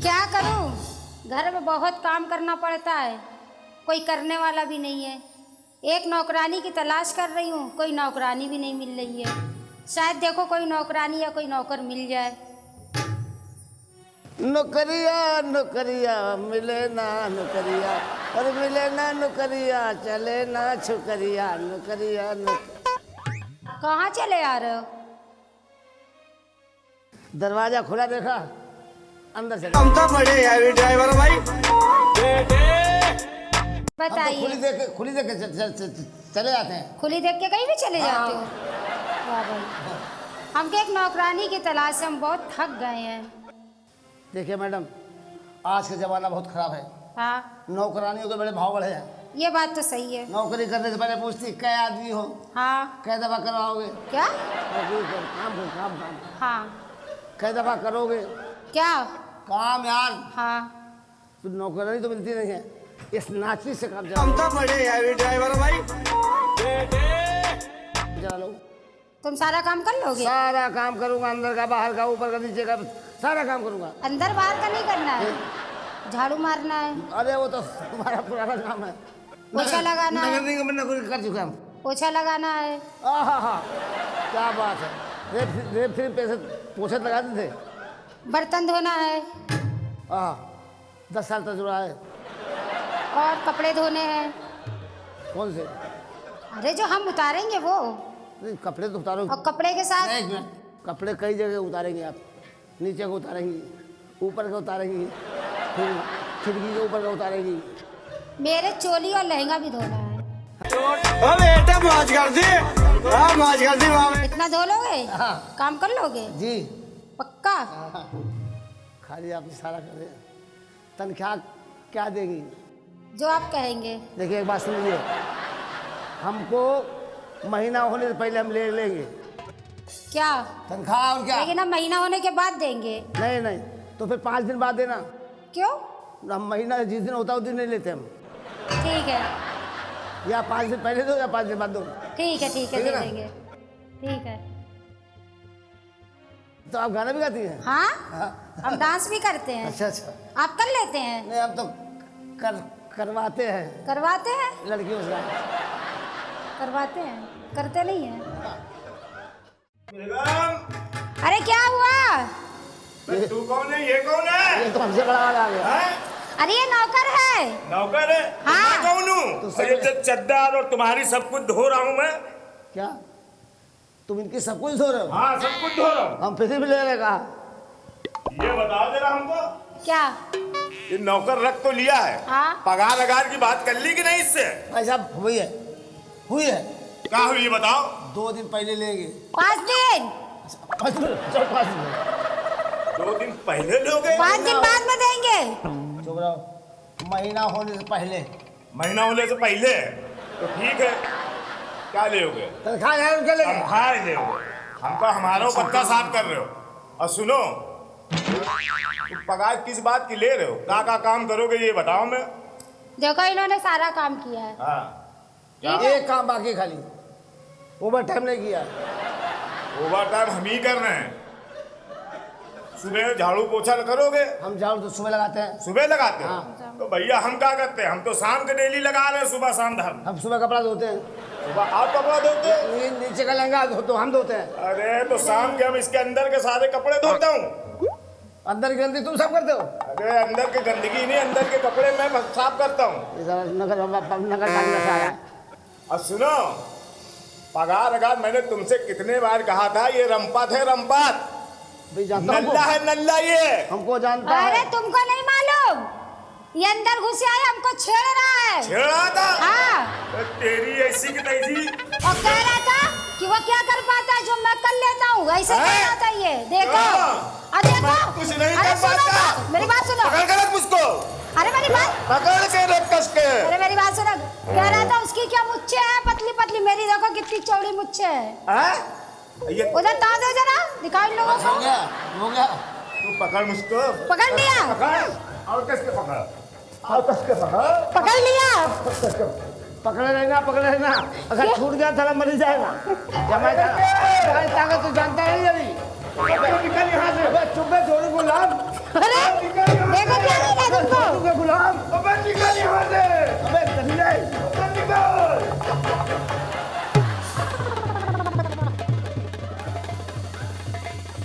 क्या करूं, घर में बहुत काम करना पड़ता है, कोई करने वाला भी नहीं है। एक नौकरानी की तलाश कर रही हूँ, कोई नौकरानी भी नहीं मिल रही है। शायद देखो कोई नौकरानी या कोई नौकर मिल जाए। नौकरिया नौकरिया मिले ना नौकरिया, और मिले ना नौकरिया चले ना छुकरिया, नौकरिया कहाँ चले आ रहे हो? दरवाजा खुला देखा, अंदर चले। हम तो बड़े हैवी ड्राइवर भाई। बताइए। खुली देख के चले जाते हैं। खुली देख के कहीं भी चले जाते हो? वाह भाई, हमको एक नौकरानी की तलाश है, हम बहुत थक गए हैं। देखिए मैडम, आज का जमाना बहुत खराब है। हाँ, नौकरानियों के बड़े भाव बढ़े हैं। ये बात तो सही है। नौकरी करने से पहले पूछती कै आदमी हो, हाँ। कै दफा करवाओगे। क्या? नौकरी कर, काम। हाँ। कै दफा करोगे क्या काम यार। हाँ। तो नौकरानी तो मिलती नहीं है, इस नाची से काम हम तो बड़े हैवी ड्राइवर भाई। चलो, तुम सारा काम कर लोगे? सारा काम करूंगा, अंदर का बाहर का ऊपर का नीचे का सारा काम करूंगा। अंदर बाहर का नहीं करना है, झाड़ू मारना है, अरे वो तो तुम्हारा पुराना काम है। पोछा लगाना है। नगर निगम में नौकरी कर चुका हम। पोछा लगाना है। आहा, क्या बात है। रेप फिर पैसे पोछे लगाते थे। बर्तन धोना है 10 साल तक जुड़ा है। और कपड़े धोने हैं। कौन से? अरे जो हम उतारेंगे वो। नहीं, कपड़े तो उतारो। और कपड़े के साथ एक मिनट, कपड़े कई जगह उतारेंगे आप। नीचे को उतारेंगी, ऊपर का उतारेंगी, फिर खिड़की के ऊपर का उतारेंगी। मेरे चोली और लहंगा भी धोना है। बेटा मौज कर दी, मौज कर दी। इतना धो लोगे? हाँ। काम कर लोगे? जी पक्का? खाली आप इशारा कर रहे हैं। तनख्वाह क्या देगी? जो आप कहेंगे। देखिए एक बात सुनिए, हमको महीना होने से पहले हम ले लेंगे क्या? तनख्वाह। और क्या? लेकिन हम महीना होने के बाद देंगे। नहीं, तो फिर 5 दिन बाद देना। क्यों? हम महीना जिस दिन होता है उस दिन नहीं लेते हम। ठीक है, या 5 दिन पहले दो या 5 दिन बाद दो। ठीक है, ठीक दे है ना? देंगे। ठीक है। तो आप गाना भी गाती हैं? हाँ, हम डांस भी करते हैं। अच्छा। आप कर लेते हैं? नहीं, हम तो करवाते हैं करवाते हैं? लड़कियों से। करवाते हैं, करते नहीं हैं। अरे क्या हुआ? तू कौन है? ये कौन है? ये तो हमसे बड़ा वाला आ गया। हैं? अरे ये नौकर है। नौकर है? हाँ। मैं कौन हूँ? अरे तो चद्दर और तुम्हारी सब कुछ धो रहा हूँ मैं। क्या तुम इनकी सब कुछ धो रहे हो? हाँ, सब कुछ धो रहा हूँ। हम फिर भी ले रहे कहा। ये बताओ जरा हमको, क्या? ये नौकर रख तो लिया है, हाँ। पगार अगार की बात कर ली कि नहीं इससे? भाई साहब हुई है क्या हुई ये बताओ। 2 दिन पहले लेंगे। 5 दिन? 5 दिन, चलो 5 दिन। 2 दिन पहले लोगे? 5 दिन बाद में देंगे। चुप रहो, महीना होने से पहले। महीना होने से पहले? तो ठीक है, क्या लोगे? तनख्वाह है उनके लेंगे। तनख्वाह ले हमको हमारा पत्ता साफ कर रहे हो। और सुनो, तुम पगार किस बात की ले रहे हो? का काम करोगे ये बताओ। मैं देखो इन्होंने सारा काम किया है। हाँ, एक काम बाकी खाली, ओवर टाइम नहीं किया। ओवर टाइम हम ही कर रहे हैं। सुबह झाड़ू पोछा करोगे? हम झाड़ू तो सुबह लगाते हैं। सुबह लगाते हैं? हाँ। तो भैया हम क्या करते हैं? हम तो शाम के डेली लगा रहे हैं, सुबह शाम धर्म। हम सुबह कपड़ा धोते हैं। सुबह आप कपड़ा धोते हैं? नीचे का लहंगा तो हम धोते हैं। अरे तो शाम के हम इसके अंदर के सारे कपड़े धोता हूँ। अंदर की गंदगी तुम सब करते हो। अरे अंदर के गंदगी नहीं, अंदर के कपड़े मैं साफ करता हूँ। ये सारा नगर पालिका से आया है। और सुनो, पगार अगार मैंने तुमसे कितने बार कहा था, ये रंपात है, रंपात। भाई जानता हूँ नल्ला है, नल्ला ये। हमको जानता अरे है। तुमको नहीं मालूम, ये अंदर घुसे आया हमको छेड़ रहा है। छेड़ रहा था? हाँ। अरे तेरी ऐसी की तैसी। और कह रहा था कि वो क्या कर पाता है जो मैं कर लेता हूँ, ऐसे हैं? कह रहा था ये। देखो, हाँ। देखो, कुछ नहीं अरे कर सुनो पाता। तो, मेरी बात सुनो। पकड़ के रख मुझको। अरे मेरी बात, पकड़ के रख कस के। अरे मेरी बात सुनो। कह रहा था उसकी क्या मुच्छे है, पतली पतली, मेरी देखो कितनी चौड़ी मुच्छे है। हैं? ये उधर ताव दो जरा, दिखाओ इन लोगों हो को। गया, हो गया। तू पकड़ मुझको। पकड़ लिया, पकड़ और कस के पकड़, और कस के पकड़। पकड़ लिया। पकड़े रहना। अगर छूट गया थाला मर जाएगा।